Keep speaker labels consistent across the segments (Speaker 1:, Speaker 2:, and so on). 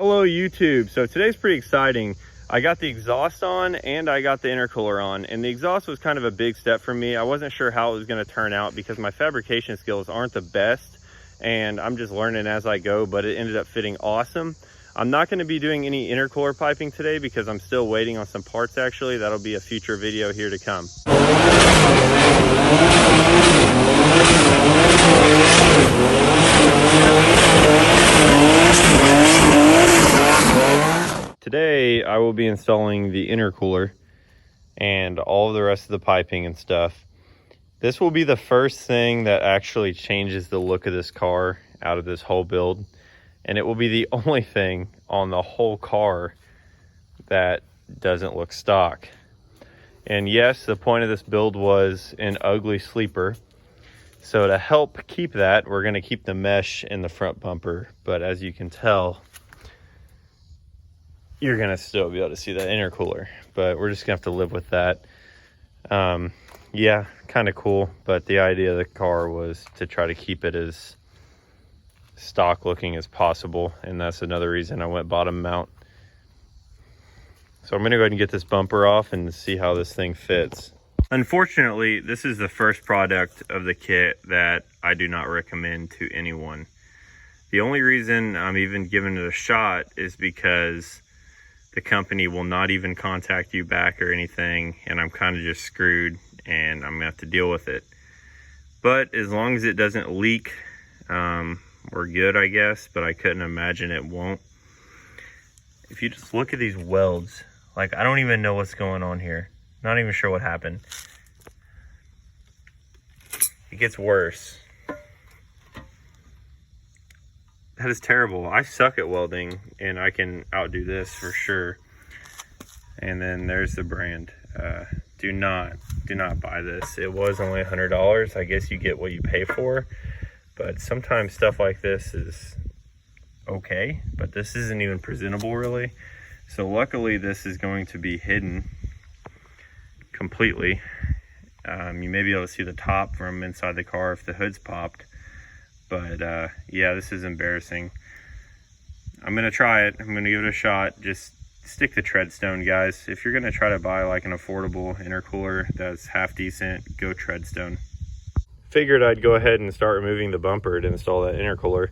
Speaker 1: Hello YouTube. So today's pretty exciting. I got the exhaust on and I got the intercooler on, and the exhaust was kind of a big step for me. I wasn't sure how it was going to turn out because my fabrication skills aren't the best and I'm just learning as I go, but it ended up fitting awesome. I'm not going to be doing any intercooler piping today because I'm still waiting on some parts actually. That'll be a future video here to come. Today I will be installing the intercooler and all of the rest of the piping and stuff. This will be the first thing that actually changes the look of this car out of this whole build, and it will be the only thing on the whole car that doesn't look stock. And yes, the point of this build was an ugly sleeper, so to help keep that, we're going to keep the mesh in the front bumper, but as you can tell, you're gonna still be able to see that intercooler, but we're just gonna have to live with that. Yeah, kind of cool, but the idea of the car was to try to keep it as stock looking as possible, and that's another reason I went bottom mount. So I'm gonna go ahead and get this bumper off and see how this thing fits. Unfortunately, this is the first product of the kit that I do not recommend to anyone. The only reason I'm even giving it a shot is because the company will not even contact you back or anything, and I'm kind of just screwed and I'm gonna have to deal with it. But as long as it doesn't leak, we're good, I guess, but I couldn't imagine it won't. If you just look at these welds, like, I don't even know what's going on here. Not even sure what happened. It gets worse. That is terrible. I suck at welding and I can outdo this for sure. And then there's the brand. Do not buy this. It was only $100. I guess you get what you pay for, but sometimes stuff like this is okay, but this isn't even presentable really. So luckily this is going to be hidden completely. You may be able to see the top from inside the car if the hood's popped. But yeah, this is embarrassing. I'm gonna try it. I'm gonna give it a shot. Just stick to Treadstone, guys. If you're gonna try to buy like an affordable intercooler that's half decent, go Treadstone. Figured I'd go ahead and start removing the bumper to install that intercooler.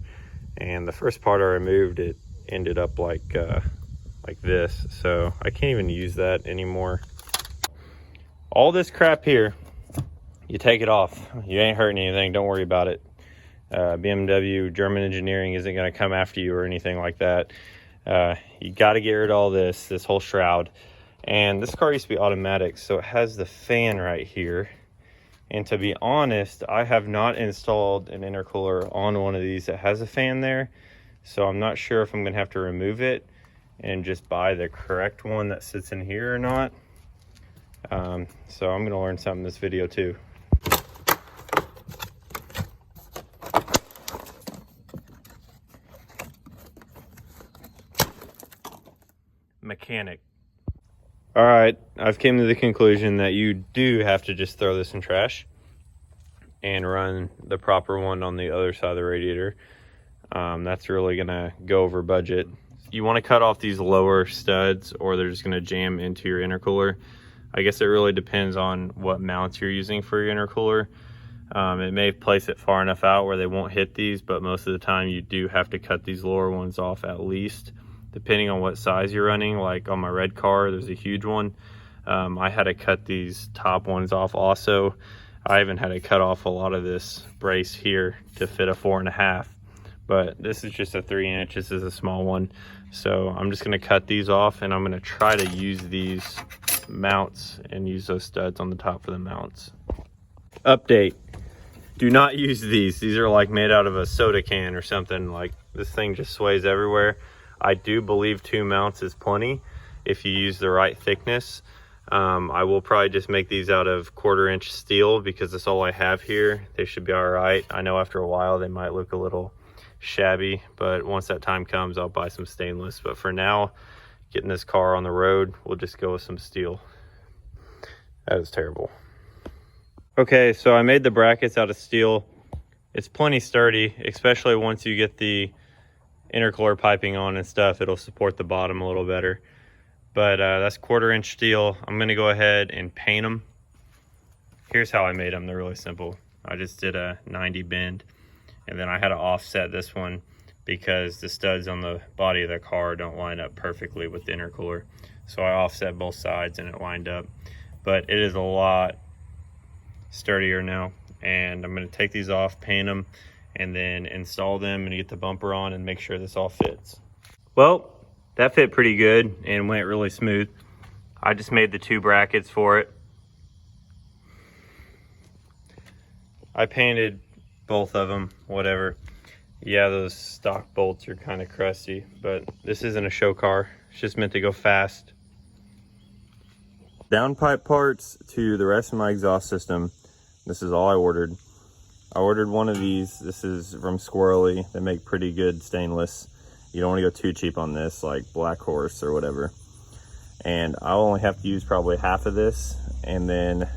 Speaker 1: And the first part I removed, it ended up like this. So I can't even use that anymore. All this crap here, you take it off. You ain't hurting anything, don't worry about it. BMW, German engineering isn't going to come after you or anything like that. You got to get rid of all this whole shroud. And this car used to be automatic, so it has the fan right here. And to be honest, I have not installed an intercooler on one of these that has a fan there. So I'm not sure if I'm going to have to remove it and just buy the correct one that sits in here or not. So I'm going to learn something in this video too. Mechanic. All right, I've came to the conclusion that you do have to just throw this in trash and run the proper one on the other side of the radiator. That's really gonna go over budget. You want to cut off these lower studs or they're just gonna jam into your intercooler. I guess it really depends on what mounts you're using for your intercooler. It may place it far enough out where they won't hit these, but most of the time you do have to cut these lower ones off at least, depending on what size you're running. Like on my red car, there's a huge one. I had to cut these top ones off also. I even had to cut off a lot of this brace here to fit a 4.5, but this is just a 3-inch. This is a small one. So I'm just gonna cut these off and I'm gonna try to use these mounts and use those studs on the top for the mounts. Update. Do not use these. These are like made out of a soda can or something. Like, this thing just sways everywhere. I do believe 2 mounts is plenty if you use the right thickness. I will probably just make these out of 1/4-inch steel because that's all I have here. They should be all right. I know after a while they might look a little shabby, but once that time comes, I'll buy some stainless. But for now, getting this car on the road, we'll just go with some steel. That was terrible. Okay, so I made the brackets out of steel. It's plenty sturdy, especially once you get the intercooler piping on and stuff, it'll support the bottom a little better. But that's 1/4 inch steel. I'm gonna go ahead and paint them. Here's how I made them. They're really simple. I just did a 90 bend, and then I had to offset this one because the studs on the body of the car don't line up perfectly with the intercooler. So I offset both sides and it lined up. But it is a lot sturdier now, and I'm going to take these off, paint them, and then install them and get the bumper on and make sure this all fits. Well, that fit pretty good and went really smooth. I just made the 2 brackets for it. I painted both of them, whatever. Yeah, those stock bolts are kind of crusty, but this isn't a show car. It's just meant to go fast. Downpipe parts to the rest of my exhaust system. This is all I ordered. I ordered one of these. This is from Squirrely. They make pretty good stainless. You don't want to go too cheap on this, like Black Horse or whatever. And I'll only have to use probably half of this. And then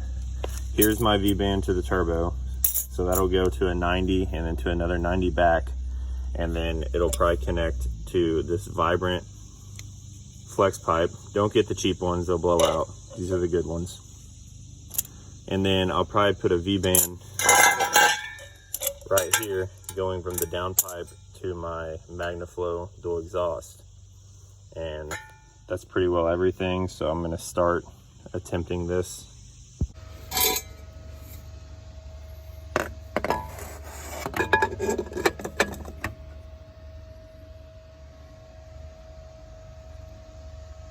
Speaker 1: here's my V-band to the turbo. So that'll go to a 90 and then to another 90 back. And then it'll probably connect to this Vibrant flex pipe. Don't get the cheap ones, they'll blow out. These are the good ones. And then I'll probably put a V-band right here going from the downpipe to my MagnaFlow dual exhaust. And that's pretty well everything. So I'm gonna start attempting this.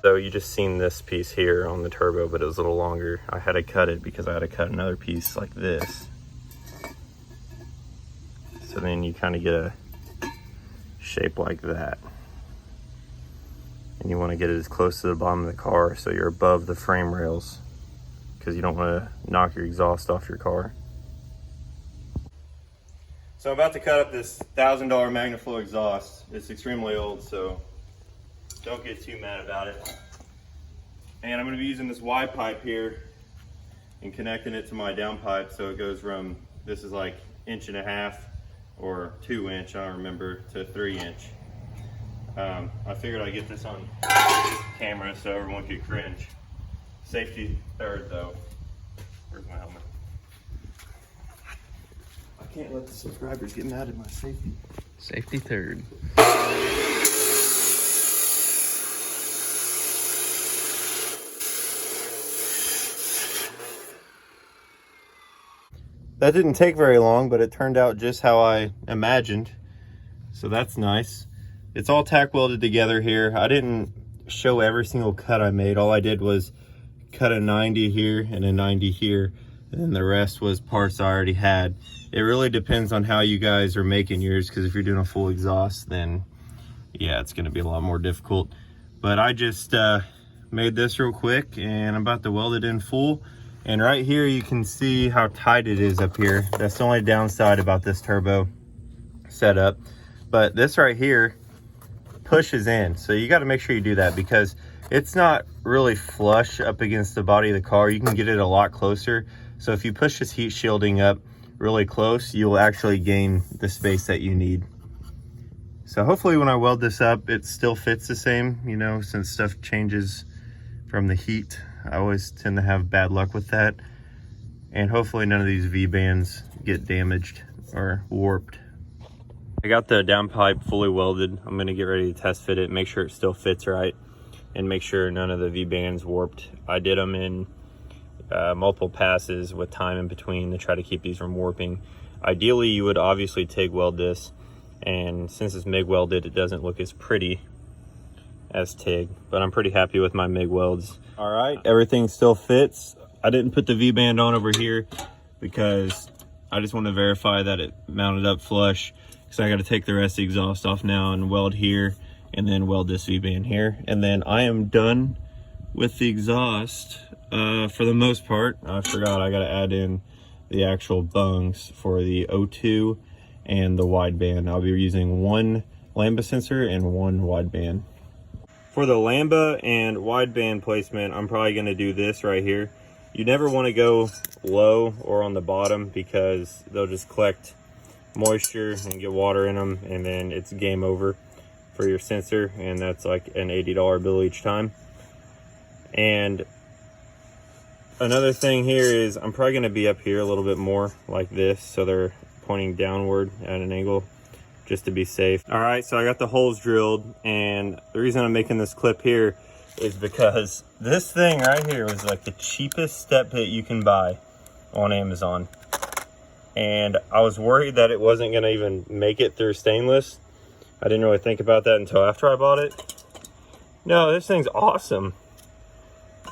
Speaker 1: So you just seen this piece here on the turbo, but it was a little longer. I had to cut it because I had to cut another piece like this. So then you kind of get a shape like that. And you want to get it as close to the bottom of the car so you're above the frame rails, because you don't want to knock your exhaust off your car. So I'm about to cut up this $1,000 MagnaFlow exhaust. It's extremely old, so don't get too mad about it. And I'm going to be using this Y pipe here and connecting it to my downpipe, so it goes from, this is like 1.5 inch or 2 inch, I don't remember, to 3 inch. I figured I'd get this on camera so everyone could cringe. Safety third though. Where's my helmet? I can't let the subscribers get mad at my safety.
Speaker 2: Safety third.
Speaker 1: That didn't take very long, but it turned out just how I imagined. So that's nice. It's all tack welded together here. I didn't show every single cut I made. All I did was cut a 90 here and a 90 here, and then the rest was parts I already had. It really depends on how you guys are making yours, because if you're doing a full exhaust, then yeah, it's gonna be a lot more difficult. But I just made this real quick, and I'm about to weld it in full. And right here you can see how tight it is up here. That's the only downside about this turbo setup. But this right here pushes in, so you got to make sure you do that, because it's not really flush up against the body of the car. You can get it a lot closer. So if you push this heat shielding up really close, you will actually gain the space that you need. So hopefully when I weld this up, it still fits the same, you know, since stuff changes from the heat. I always tend to have bad luck with that. And hopefully none of these V-bands get damaged or warped. I got the downpipe fully welded. I'm gonna get ready to test fit it, make sure it still fits right, and make sure none of the V-bands warped. I did them in multiple passes with time in between to try to keep these from warping. Ideally, you would obviously TIG weld this, and since it's MIG welded, it doesn't look as pretty as TIG, but I'm pretty happy with my MIG welds. All right, everything still fits. I didn't put the V-band on over here because I just want to verify that it mounted up flush, because I got to take the rest of the exhaust off now and weld here, and then weld this V-band here. And then I am done with the exhaust for the most part. I forgot I got to add in the actual bungs for the O2 and the wideband. I'll be using one lambda sensor and one wideband. For the lambda and wideband placement, I'm probably going to do this right here. You never want to go low or on the bottom, because they'll just collect moisture and get water in them, and then it's game over. for your sensor, and that's like an $80 bill each time. And another thing here is I'm probably going to be up here a little bit more like this, so they're pointing downward at an angle, just to be safe. All right, so I got the holes drilled, and the reason I'm making this clip here is because this thing right here was like the cheapest step pit you can buy on Amazon. And I was worried that it wasn't gonna even make it through stainless. I didn't really think about that until after I bought it. No, this thing's awesome.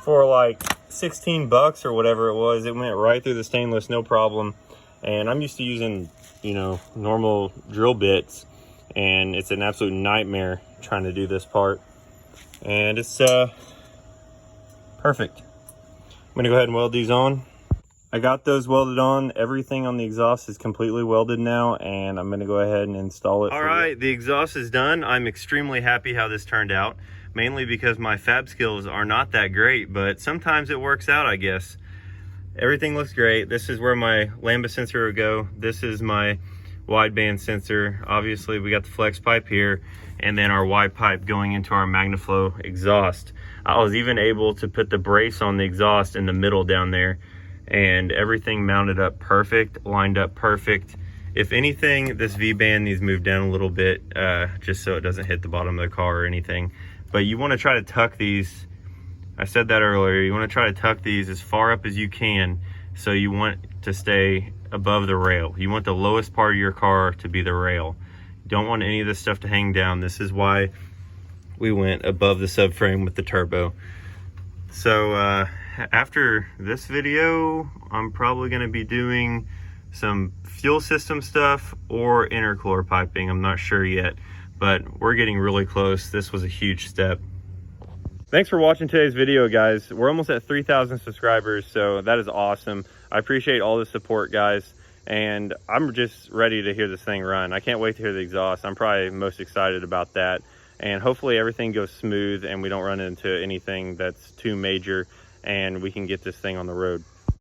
Speaker 1: For like 16 bucks or whatever it was, it went right through the stainless, no problem. And I'm used to using, you know, normal drill bits, and it's an absolute nightmare trying to do this part. And it's perfect. I'm gonna go ahead and weld these on. I got those welded on. Everything on the exhaust is completely welded now, and I'm gonna go ahead and install it. All right, the exhaust is done. I'm extremely happy how this turned out, mainly because my fab skills are not that great, but sometimes it works out, I guess. Everything looks great. This is where my lambda sensor would go. This is my wideband sensor. Obviously, we got the flex pipe here, and then our wide pipe going into our MagnaFlow exhaust. I was even able to put the brace on the exhaust in the middle down there, and everything mounted up perfect, lined up perfect. If anything, this V-band needs moved down a little bit, just so it doesn't hit the bottom of the car or anything. But you want to try to tuck these, I said that earlier, you want to try to tuck these as far up as you can, so you want to stay above the rail. You want the lowest part of your car to be the rail. You don't want any of this stuff to hang down. This is why we went above the subframe with the turbo. So after this video, I'm probably going to be doing some fuel system stuff or intercooler piping. I'm not sure yet, but we're getting really close. This was a huge step. Thanks for watching today's video, guys. We're almost at 3,000 subscribers, so that is awesome. I appreciate all the support, guys, and I'm just ready to hear this thing run. I can't wait to hear the exhaust. I'm probably most excited about that, and hopefully everything goes smooth and we don't run into anything that's too major, and we can get this thing on the road.